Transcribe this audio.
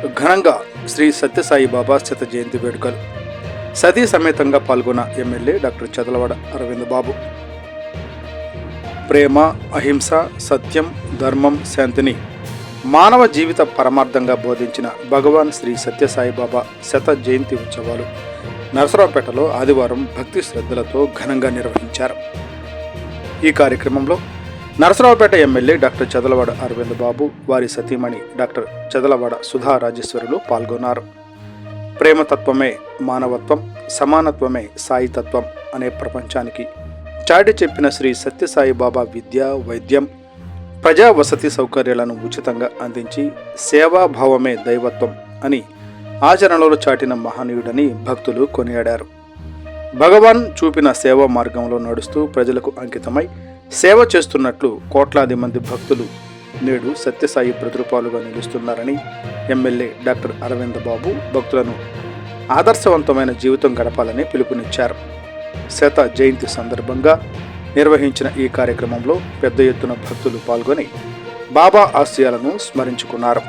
ఘనంగా శ్రీ సత్యసాయి బాబా శత జయంతి వేడుకలు. సతీ సమేతంగా పాల్గొన్న ఎమ్మెల్యే డాక్టర్ చదలవాడ అరవింద్ బాబు. ప్రేమ, అహింస, సత్యం, ధర్మం, శాంతిని మానవ జీవిత పరమార్థంగా బోధించిన భగవాన్ శ్రీ సత్యసాయి బాబా శత జయంతి ఉత్సవాలు నరసరావుపేటలో ఆదివారం భక్తి శ్రద్ధలతో ఘనంగా నిర్వహించారు. ఈ కార్యక్రమంలో నరసరావుపేట ఎమ్మెల్యే డాక్టర్ చదలవాడ అరవింద్ బాబు, వారి సతీమణి డాక్టర్ చదలవాడ సుధా రాజేశ్వరులు పాల్గొన్నారు. ప్రేమతత్వమే మానవత్వం, సమానత్వమే సాయితత్వం అనే ప్రపంచానికి చాటి చెప్పిన శ్రీ సత్యసాయి బాబా విద్య, వైద్యం, ప్రజా వసతి సౌకర్యాలను ఉచితంగా అందించి సేవాభావమే దైవత్వం అని ఆచరణలో చాటిన మహనీయుడని భక్తులు కొనియాడారు. భగవాన్ చూపిన సేవా మార్గంలో నడుస్తూ ప్రజలకు అంకితమై సేవ చేస్తున్నట్లు కోట్లాది మంది భక్తులు నేడు సత్యసాయి ప్రతిరూపాలుగా నిలుస్తున్నారని ఎమ్మెల్యే డాక్టర్ అరవింద్ బాబు భక్తులను ఆదర్శవంతమైన జీవితం గడపాలని పిలుపునిచ్చారు. శత జయంతి సందర్భంగా నిర్వహించిన ఈ కార్యక్రమంలో పెద్ద ఎత్తున భక్తులు పాల్గొని బాబా ఆశయాలను స్మరించుకున్నారు.